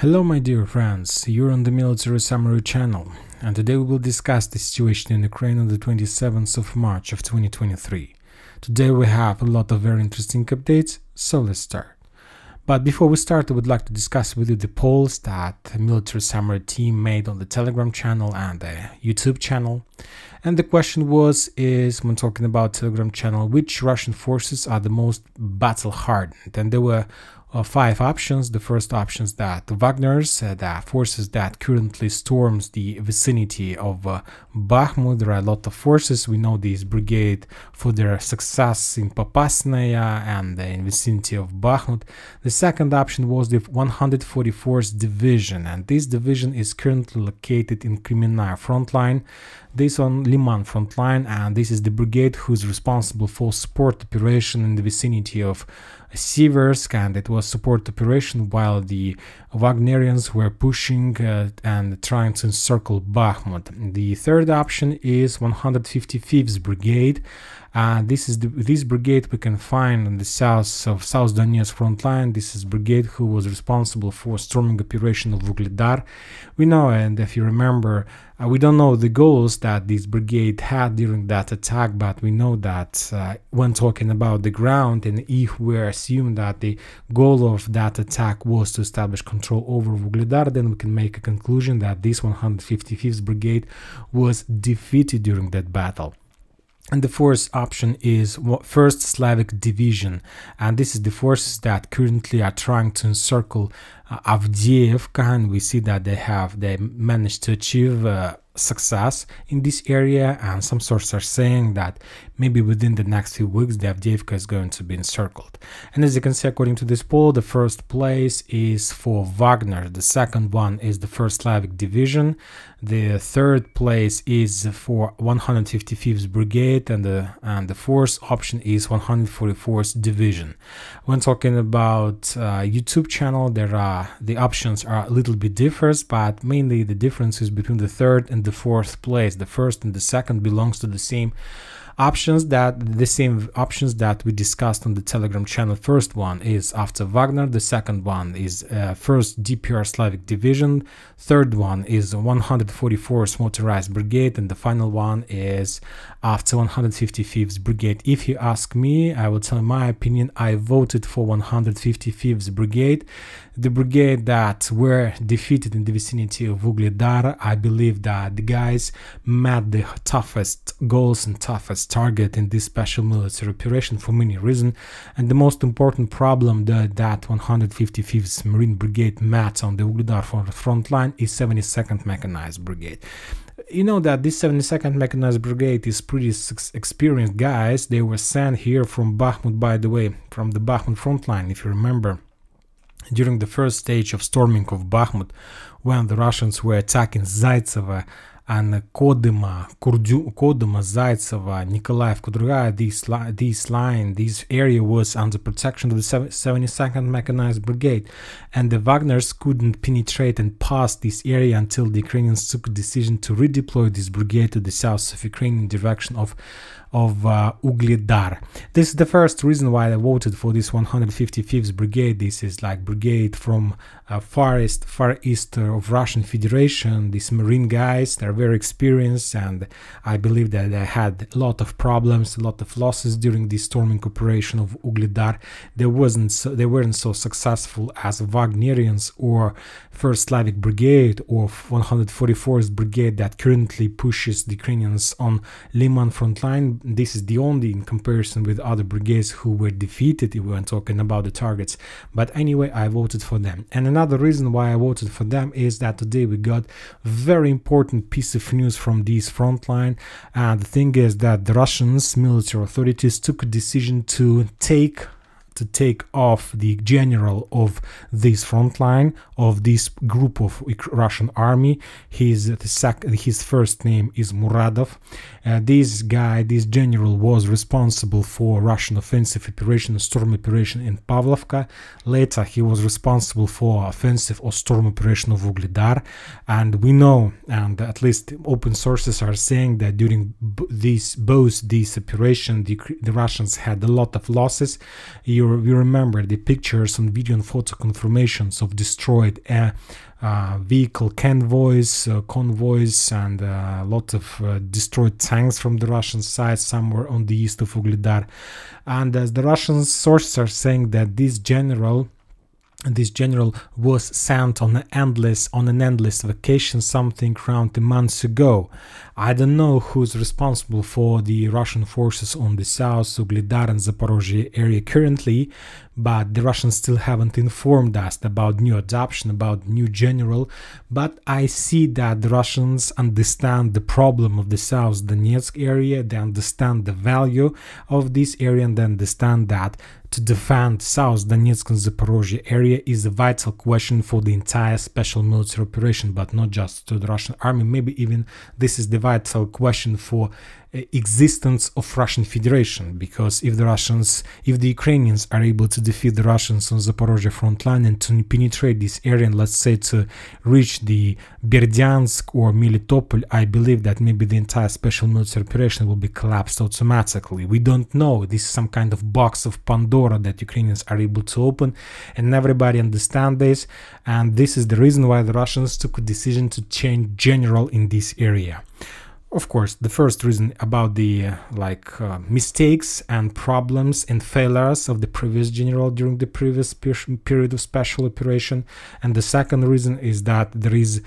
Hello my dear friends, you're on the Military Summary channel, and today we will discuss the situation in Ukraine on the 27th of March of 2023. Today we have a lot of very interesting updates, so let's start. But before we start, I would like to discuss with you the polls that the Military Summary team made on the Telegram channel and the YouTube channel. And the question was, when talking about Telegram channel, which Russian forces are the most battle-hardened? And there were 5 options. The first option is that Wagner's, the forces that currently storms the vicinity of Bakhmut. There are a lot of forces. We know this brigade for their success in Popasnaya and the vicinity of Bakhmut. The second option was the 144th Division, and this division is currently located in Kremenaya frontline. This on Liman frontline, and this is the brigade who is responsible for support operation in the vicinity of Siversk, and it was support operation while the Wagnerians were pushing and trying to encircle Bakhmut. The third option is 155th Brigade. This brigade we can find on the south of South Donetsk front line. This is brigade who was responsible for storming operation of Vuhledar. We know, and if you remember, we don't know the goals that this brigade had during that attack, but we know that when talking about the ground, and if we assume that the goal of that attack was to establish control over Vuhledar, then we can make a conclusion that this 155th Brigade was defeated during that battle. And the fourth option is 1st Slavic Division, and this is the forces that currently are trying to encircle Avdiivka, and we see that they managed to achieve success in this area, and some sources are saying that maybe within the next few weeks the Avdiivka is going to be encircled. And as you can see, according to this poll, the first place is for Wagner, the second one is the 1st Slavic Division, the third place is for 155th Brigade, and the fourth option is 144th Division. When talking about YouTube channel, the options are a little bit different, but mainly the difference is between the third and the fourth place. The first and the second belongs to the same options that we discussed on the Telegram channel. First one is after Wagner, the second one is 1st DPR Slavic Division, third one is 144th Motorized Brigade, and the final one is after 155th Brigade. If you ask me, I will tell my opinion. I voted for 155th Brigade, the brigade that were defeated in the vicinity of Vuhledar. I believe that the guys met the toughest goals and toughest target in this special military operation for many reasons, and the most important problem that 155th Marine Brigade met on the Vuhledar front line is 72nd Mechanized Brigade. You know that this 72nd Mechanized Brigade is pretty experienced guys. They were sent here from Bakhmut, by the way, from the Bakhmut front line, if you remember. During the first stage of storming of Bakhmut, when the Russians were attacking Zaitsevo and Kodyma, Zaitsevo, Nikolaevka, this area was under protection of the 72nd Mechanized Brigade, and the Wagners couldn't penetrate and pass this area until the Ukrainians took a decision to redeploy this brigade to the south of Ukraine in direction of Vuhledar. This is the first reason why I voted for this 155th Brigade. This is like brigade from far east of Russian Federation. These Marine guys, they're very experienced, and I believe that they had a lot of problems, a lot of losses during the storming operation of Vuhledar. They weren't so successful as Wagnerians or 1st Slavic Brigade or 144th Brigade that currently pushes the Ukrainians on Liman frontline. This is the only in comparison with other brigades who were defeated if we were talking about the targets. But anyway, I voted for them. And another reason why I voted for them is that today we got very important piece of news from this front line. And the thing is that the Russians military authorities took a decision to take off the general of this front line, of this group of Russian army. His first name is Muradov. This general was responsible for Russian offensive operation, storm operation in Pavlovka. Later he was responsible for offensive or storm operation of Vuhledar. And we know, and at least open sources are saying, that during both these operations the Russians had a lot of losses. You we remember the pictures and video and photo confirmations of destroyed vehicle convoys and a lot of destroyed tanks from the Russian side somewhere on the east of Ugledar. And as the Russian sources are saying that this general was sent on an endless vacation something around a month ago. I don't know who's responsible for the Russian forces on the south, Ugledar and Zaporozhye area currently, but the Russians still haven't informed us about new adoption, about new general. But I see that the Russians understand the problem of the South Donetsk area, they understand the value of this area, and they understand that to defend South Donetsk and Zaporozhye area is a vital question for the entire special military operation, but not just to the Russian army. Maybe even this is the vital question for existence of Russian Federation, because if the Ukrainians are able to defeat the Russians on Zaporozhye front line and to penetrate this area and let's say to reach the Berdyansk or Melitopol, I believe that maybe the entire special military operation will be collapsed automatically. We don't know. This is some kind of box of Pandora that Ukrainians are able to open, and everybody understands this, and this is the reason why the Russians took a decision to change general in this area. Of course, the first reason about the mistakes and problems and failures of the previous general during the previous period of special operation, and the second reason is that there is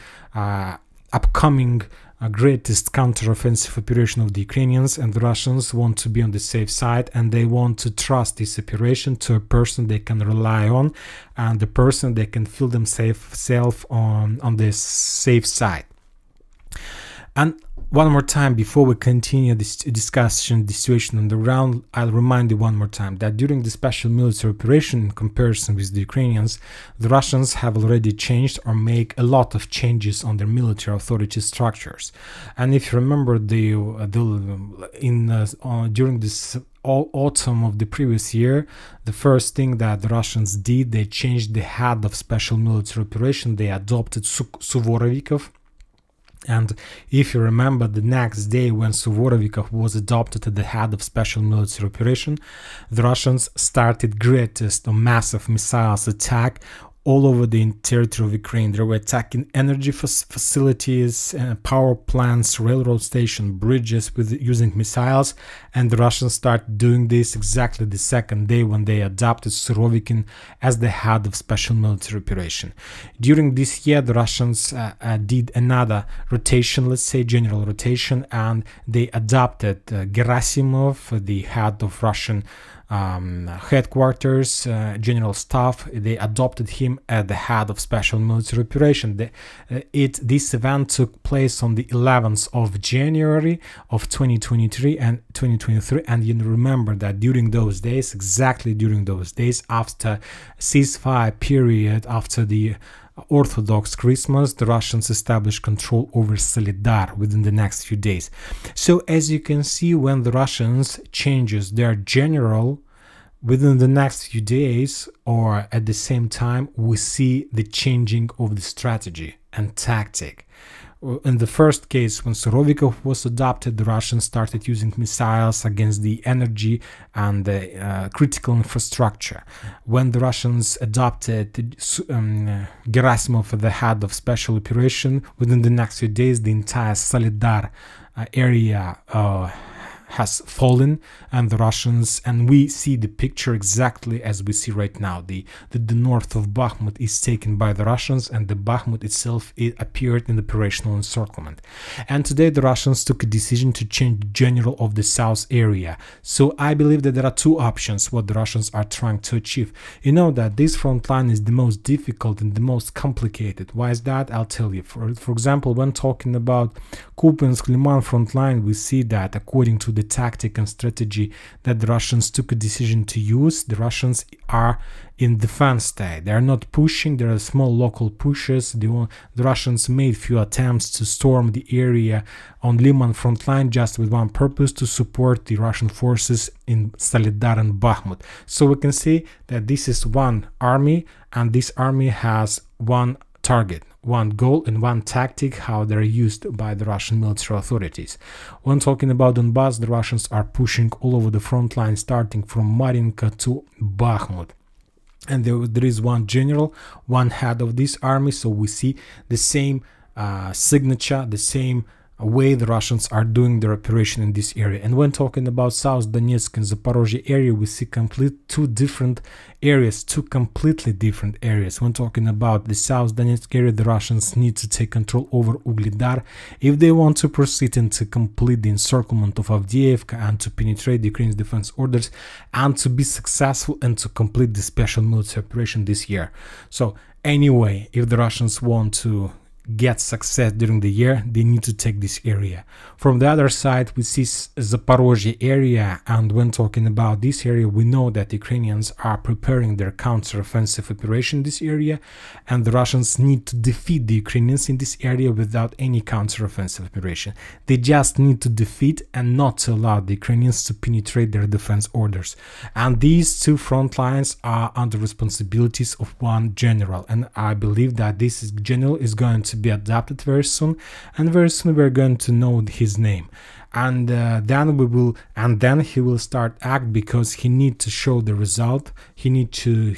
upcoming greatest counter-offensive operation of the Ukrainians, and the Russians want to be on the safe side, and they want to trust this operation to a person they can rely on, and the person they can feel themselves on the safe side. And one more time, before we continue this discussion, the situation on the ground, I'll remind you one more time that during the special military operation, in comparison with the Ukrainians, the Russians have already changed or make a lot of changes on their military authority structures. And if you remember, during this autumn of the previous year, the first thing that the Russians did, they changed the head of special military operation. They adopted Suvorovikov. And if you remember, the next day when Suvorovikov was adopted as the head of special military operation, the Russians started greatest massive missiles attack all over the territory of Ukraine. They were attacking energy facilities, power plants, railroad stations, bridges using missiles, and the Russians started doing this exactly the second day when they adopted Surovikin as the head of special military operation. During this year, the Russians did another rotation, let's say general rotation, and they adopted Gerasimov, the head of Russian headquarters, general staff. They adopted him as the head of special military operation. This event took place on the 11th of January of 2023 and 2023, and you remember that during those days, exactly during those days, after ceasefire period, after the Orthodox Christmas, the Russians established control over Solidar within the next few days. So as you can see, when the Russians changes their general within the next few days or at the same time, we see the changing of the strategy and tactic. In the first case, when Surovikov was adopted, the Russians started using missiles against the energy and the critical infrastructure. When the Russians adopted Gerasimov as the head of special operation, within the next few days, the entire Solidar area has fallen, and the Russians, and we see the picture exactly as we see right now. The north of Bakhmut is taken by the Russians, and the Bakhmut itself appeared in the operational encirclement. And today the Russians took a decision to change the general of the south area. So I believe that there are two options what the Russians are trying to achieve. You know that this front line is the most difficult and the most complicated. Why is that? I'll tell you. For example, when talking about Kupiansk-Liman front line, we see that according to the tactic and strategy that the Russians took a decision to use, the Russians are in defense state. They are not pushing. There are small local pushes. The Russians made few attempts to storm the area on Liman front line just with one purpose: to support the Russian forces in Solidar and Bakhmut. So we can see that this is one army, and this army has one target, one goal, and one tactic how they're used by the Russian military authorities. When talking about Donbass, the Russians are pushing all over the front line, starting from Marinka to Bakhmut. And there is one general, one head of this army, so we see the same signature, the same way the Russians are doing their operation in this area. And when talking about South Donetsk and Zaporozhye area, we see two completely different areas. When talking about the South Donetsk area, the Russians need to take control over Ugledar if they want to proceed and to complete the encirclement of Avdiivka and to penetrate the Ukraine's defense orders and to be successful and to complete the special military operation this year. So anyway, if the Russians want to get success during the year, they need to take this area. From the other side, we see Zaporozhye area, and when talking about this area, we know that Ukrainians are preparing their counter-offensive operation in this area, and the Russians need to defeat the Ukrainians in this area without any counter-offensive operation. They just need to defeat and not to allow the Ukrainians to penetrate their defense orders. And these two front lines are under responsibilities of one general, and I believe that this general is going to be adopted very soon, and very soon we're going to know his name, and then he will start act, because he need to show the result. He need to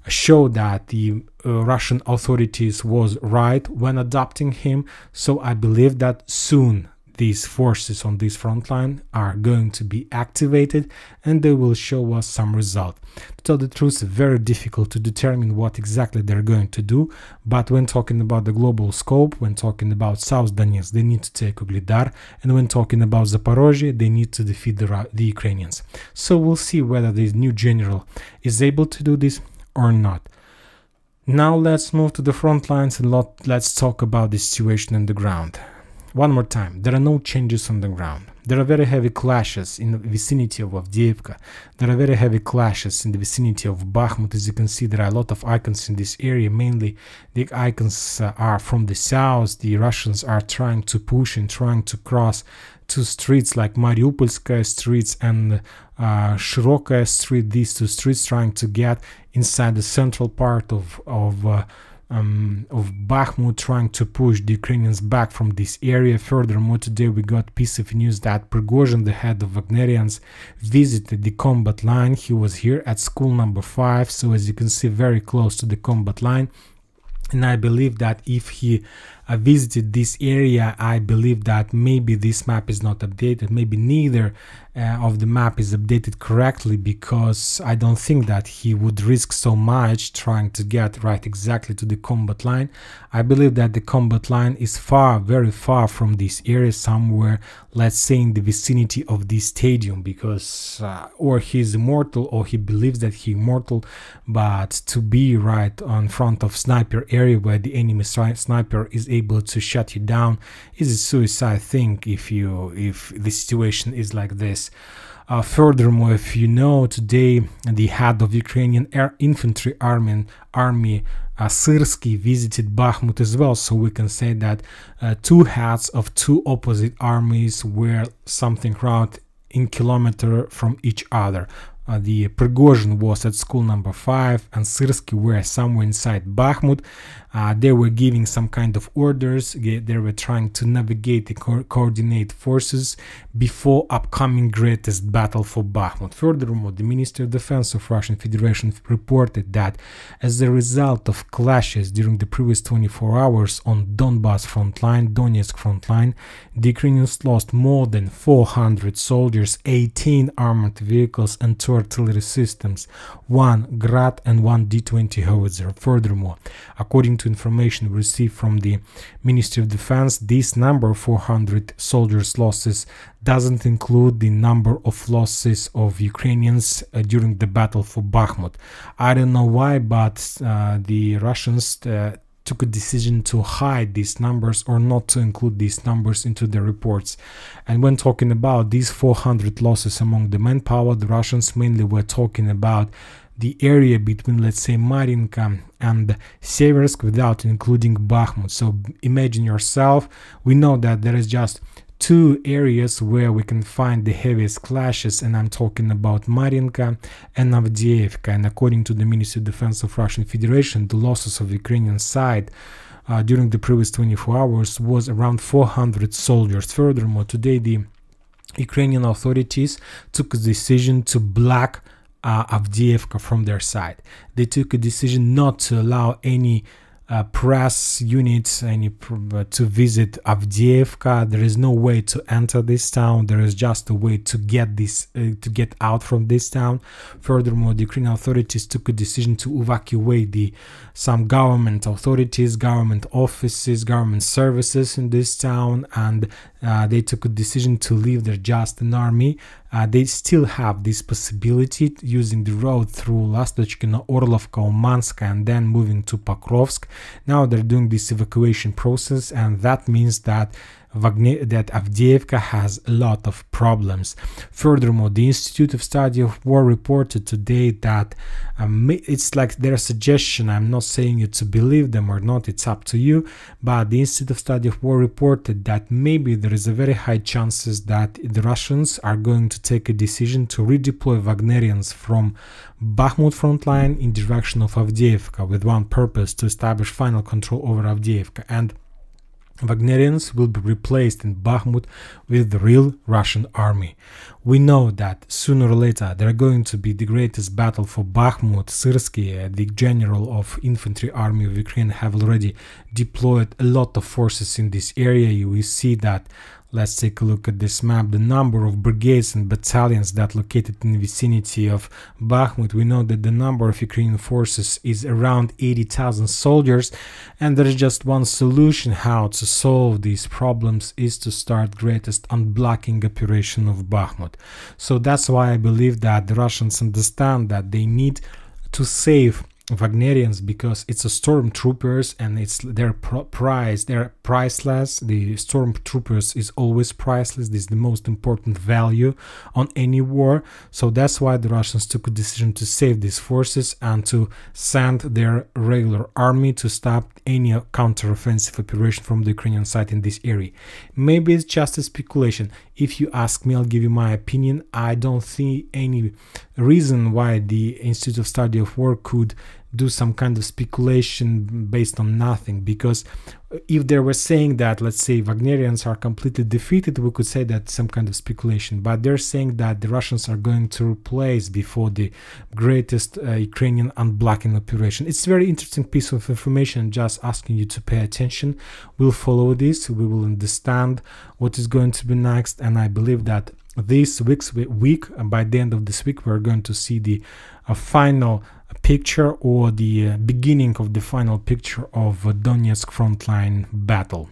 show that the Russian authorities was right when adopting him. So I believe that soon these forces on this front line are going to be activated and they will show us some result. To tell the truth, it's very difficult to determine what exactly they're going to do, but when talking about the global scope, when talking about South Donetsk, they need to take Ugledar, and when talking about Zaporozhye, they need to defeat the Ukrainians. So we'll see whether this new general is able to do this or not. Now let's move to the front lines and let's talk about the situation on the ground. One more time, there are no changes on the ground. There are very heavy clashes in the vicinity of Avdiivka. There are very heavy clashes in the vicinity of Bakhmut. As you can see, there are a lot of icons in this area. Mainly, the icons are from the south. The Russians are trying to push and trying to cross two streets like Mariupolskaya streets and Shirokaya street. These two streets trying to get inside the central part of Bakhmut, trying to push the Ukrainians back from this area. Furthermore, today we got piece of news that Prigozhin, the head of Wagnerians, visited the combat line. He was here at school number 5, so as you can see, very close to the combat line. And I believe that if he visited this area, I believe that maybe this map is not updated, maybe neither of the map is updated correctly, because I don't think that he would risk so much trying to get right exactly to the combat line. I believe that the combat line is far, very far from this area, somewhere, let's say in the vicinity of this stadium, because or he's immortal or he believes that he's immortal, but to be right on front of sniper area where the enemy sniper is able to shut you down is a suicide thing if the situation is like this. Furthermore, if you know, today the head of Ukrainian Air Infantry Army Syrsky visited Bakhmut as well, so we can say that two heads of two opposite armies were something around in kilometer from each other. The Prigozhin was at school number 5 and Syrsky were somewhere inside Bakhmut. They were giving some kind of orders. They were trying to navigate the coordinate forces before upcoming greatest battle for Bakhmut. Furthermore, the Ministry of Defense of Russian Federation reported that as a result of clashes during the previous 24 hours on Donbass front line, Donetsk front line, the Ukrainians lost more than 400 soldiers, 18 armored vehicles and 2 artillery systems, 1 Grad and 1 D-20 howitzer. Furthermore, according to information received from the Ministry of Defense, this number 400 soldiers losses doesn't include the number of losses of Ukrainians during the battle for Bakhmut. I don't know why, but the Russians took a decision to hide these numbers or not to include these numbers into their reports. And when talking about these 400 losses among the manpower, the Russians mainly were talking about the area between, let's say, Marinka and Seversk without including Bakhmut. So imagine yourself, we know that there is just two areas where we can find the heaviest clashes, and I'm talking about Mariinka and Avdiivka. And according to the Ministry of Defense of Russian Federation, the losses of the Ukrainian side during the previous 24 hours was around 400 soldiers. Furthermore, today the Ukrainian authorities took a decision to block Avdiivka from their side. They took a decision not to allow any press units to visit Avdiivka. There is no way to enter this town. There is just a way to get out from this town. Furthermore, the Ukrainian authorities took a decision to evacuate some government authorities, government offices, government services in this town, and they took a decision to leave there just an army. They still have this possibility using the road through Lastochkino, Orlovka, Umanska, and then moving to Pokrovsk. Now they're doing this evacuation process, and that means that Avdiivka has a lot of problems. Furthermore, the Institute of Study of War reported today that it's like their suggestion. I'm not saying you to believe them or not, it's up to you, but the Institute of Study of War reported that maybe there is a very high chances that the Russians are going to take a decision to redeploy Wagnerians from Bakhmut front line in direction of Avdiivka, with one purpose: to establish final control over Avdiivka. And Wagnerians will be replaced in Bakhmut with the real Russian army. We know that sooner or later there are going to be the greatest battle for Bakhmut. Syrsky, the general of infantry army of Ukraine, have already deployed a lot of forces in this area. You will see that. Let's take a look at this map. The number of brigades and battalions that located in the vicinity of Bakhmut. We know that the number of Ukrainian forces is around 80,000 soldiers, and there is just one solution how to solve these problems is to start greatest unblocking operation of Bakhmut. So that's why I believe that the Russians understand that they need to save Wagnerians, because it's a stormtroopers and it's their price. They're priceless. The stormtroopers is always priceless. This is the most important value on any war. So that's why the Russians took a decision to save these forces and to send their regular army to stop any counter-offensive operation from the Ukrainian side in this area. Maybe it's just a speculation. If you ask me, I'll give you my opinion. I don't see any reason why the Institute of Study of War could do some kind of speculation based on nothing, because if they were saying that, let's say, Wagnerians are completely defeated, we could say that some kind of speculation, but they're saying that the Russians are going to replace before the greatest Ukrainian unblocking operation. It's a very interesting piece of information, just asking you to pay attention. We'll follow this, we will understand what is going to be next, and I believe that this week, by the end of this week, we're going to see the final picture, or the beginning of the final picture of Donetsk frontline battle.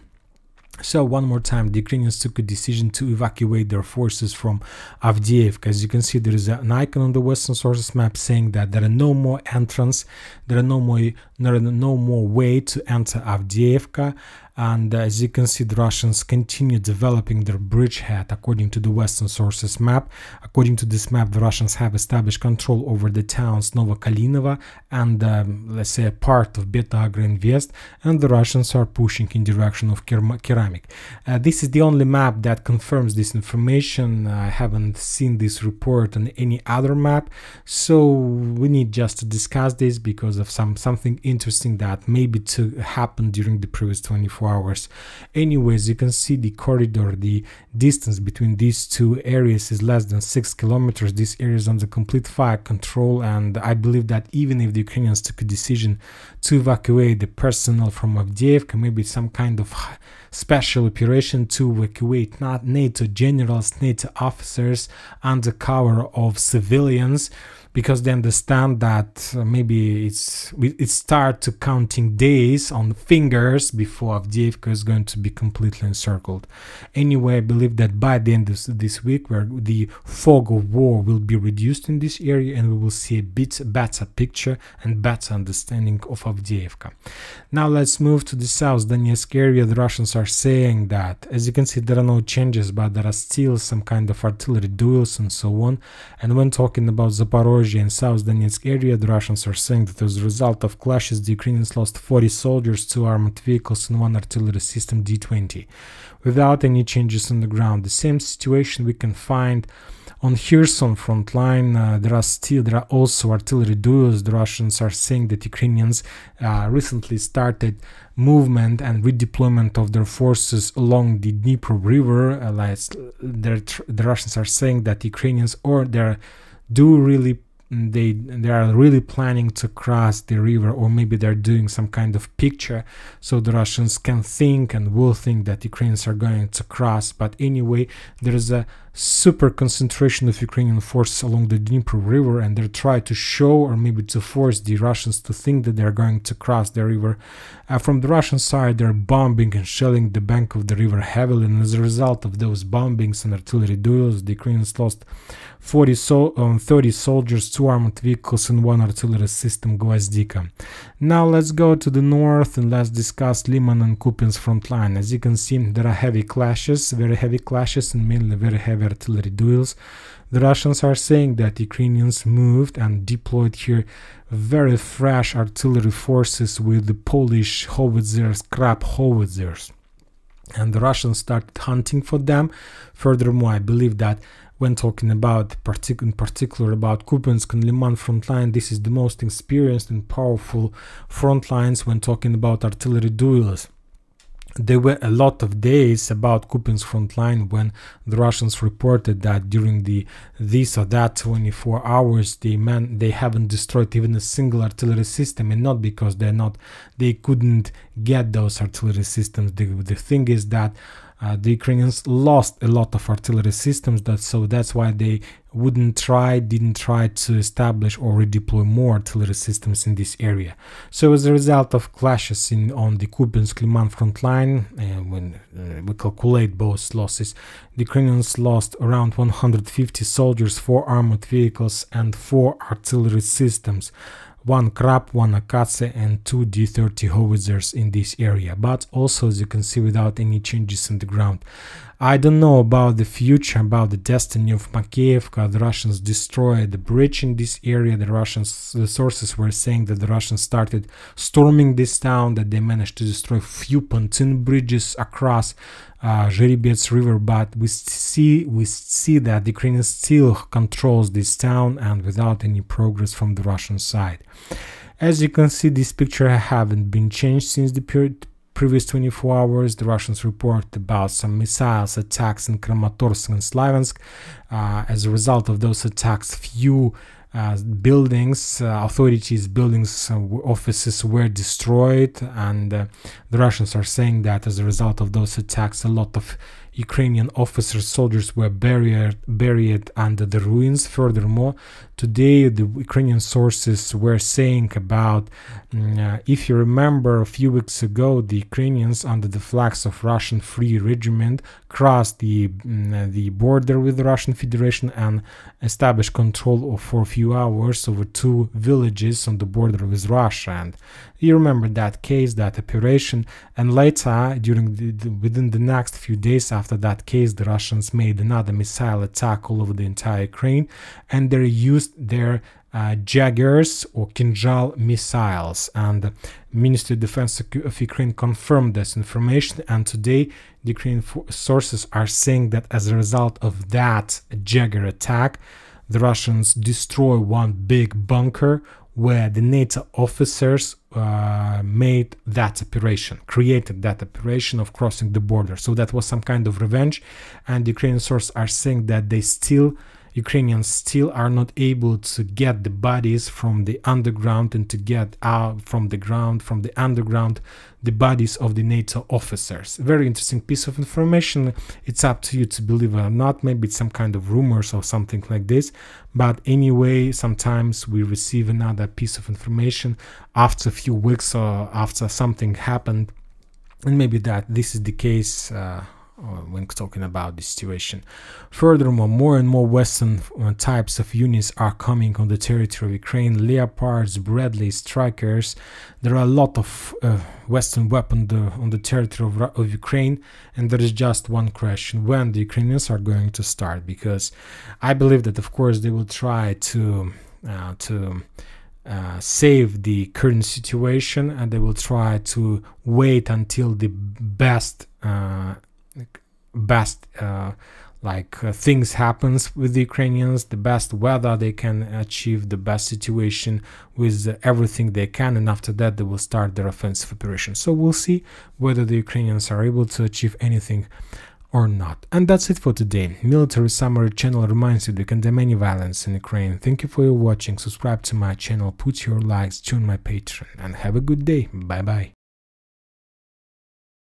So one more time, the Ukrainians took a decision to evacuate their forces from Avdiivka. As you can see, there is an icon on the Western sources map saying that there are no more entrance, there are no more way to enter Avdiivka. And as you can see, the Russians continue developing their bridgehead according to the Western sources map. According to this map, the Russians have established control over the towns Novokalinova and, let's say, a part of Beta Agro-Invest, and the Russians are pushing in direction of Keramik. This is the only map that confirms this information. I haven't seen this report on any other map, so we need just to discuss this because of something interesting that maybe to happen during the previous 24 hours. Anyways, you can see the corridor, the distance between these two areas is less than 6 kilometers. This area is under complete fire control, and I believe that even if the Ukrainians took a decision to evacuate the personnel from Avdiivka, maybe some kind of special operation to evacuate not NATO generals, NATO officers under cover of civilians, because they understand that maybe it start to counting days on fingers before Avdiivka is going to be completely encircled. Anyway, I believe that by the end of this week, where the fog of war will be reduced in this area, and we will see a bit better picture and better understanding of Avdiivka. Now let's move to the South Donetsk area. The Russians are saying that, as you can see, there are no changes, but there are still some kind of artillery duels and so on. And when talking about Zaporozhye Zaporozhye and South Donetsk area. The Russians are saying that as a result of clashes, the Ukrainians lost 40 soldiers, 2 armored vehicles, and 1 artillery system D-20, without any changes on the ground. The same situation we can find on Kherson front line. There are also artillery duels. The Russians are saying that Ukrainians recently started movement and redeployment of their forces along the Dnipro River. The Russians are saying that Ukrainians they are really planning to cross the river, or maybe they're doing some kind of picture, so the Russians can think and will think that Ukrainians are going to cross. But anyway, there is a super concentration of Ukrainian forces along the Dnipro River, and they're trying to show, or maybe to force the Russians to think that they're going to cross the river. From the Russian side, they're bombing and shelling the bank of the river heavily, and as a result of those bombings and artillery duels, the Ukrainians lost 30 soldiers, 2 armored vehicles, and 1 artillery system Gvozdika. Now let's go to the north and let's discuss Liman and Kupinsk front line. As you can see, there are heavy clashes, very heavy clashes, and mainly very heavy artillery duels. The Russians are saying that Ukrainians moved and deployed here very fresh artillery forces with the Polish howitzers, Krab howitzers, and the Russians started hunting for them. Furthermore, I believe that when talking about, in particular about Kupinsk and Liman front line, this is the most experienced and powerful front lines when talking about artillery duels. There were a lot of days about Kupinsk front line when the Russians reported that during this or that 24 hours they haven't destroyed even a single artillery system, and not because they couldn't get those artillery systems. The thing is that the Ukrainians lost a lot of artillery systems, so that's why they didn't try to establish or redeploy more artillery systems in this area. So as a result of clashes on the Kupinsk-Liman front line, when we calculate both losses, the Ukrainians lost around 150 soldiers, 4 armored vehicles, and 4 artillery systems. 1 Krab, 1 Akatse, and 2 D-30 howitzers in this area, but also, as you can see, without any changes on the ground. I don't know about the future, about the destiny of Makeivka. The Russians destroyed the bridge in this area. The sources were saying that the Russians started storming this town, that they managed to destroy few pontoon bridges across Zheribets River, but we see that the Ukraine still controls this town, and without any progress from the Russian side. As you can see, this picture haven't been changed since the previous 24 hours. The Russians report about some missiles attacks in Kramatorsk and Slaviansk. As a result of those attacks, few buildings, authorities' buildings, offices were destroyed, and the Russians are saying that as a result of those attacks, a lot of Ukrainian officers, soldiers were buried under the ruins. Furthermore, today the Ukrainian sources were saying about, if you remember, a few weeks ago, the Ukrainians under the flags of Russian Free Regiment crossed the border with the Russian Federation and established control for a few hours over 2 villages on the border with Russia. And you remember that case, that operation, and later, within the next few days after that case, the Russians made another missile attack all over the entire Ukraine, and they used their Jaggers or Kinjal missiles, and the Ministry of Defense of Ukraine confirmed this information. And today the Ukrainian sources are saying that as a result of that Jagger attack, the Russians destroy one big bunker where the NATO officers made that operation, created that operation of crossing the border. So that was some kind of revenge, and the Ukrainian sources are saying that Ukrainians still are not able to get the bodies from the underground and to get out from the underground, the bodies of the NATO officers. Very interesting piece of information. It's up to you to believe it or not. Maybe it's some kind of rumors or something like this. But anyway, sometimes we receive another piece of information after a few weeks or after something happened. And maybe that this is the case when talking about the situation. Furthermore, more and more Western types of units are coming on the territory of Ukraine. Leopards, Bradleys, Strikers. There are a lot of Western weapons on the territory of Ukraine, and there is just one question: when the Ukrainians are going to start? Because I believe that, of course, they will try to to save the current situation, and they will try to wait until the best things happens with the Ukrainians, the best weather they can achieve, the best situation with everything they can, and after that they will start their offensive operation. So we'll see whether the Ukrainians are able to achieve anything or not. And that's it for today. Military Summary channel reminds you to condemn any violence in Ukraine. Thank you for your watching. Subscribe to my channel, put your likes, join my Patreon, and have a good day. Bye bye.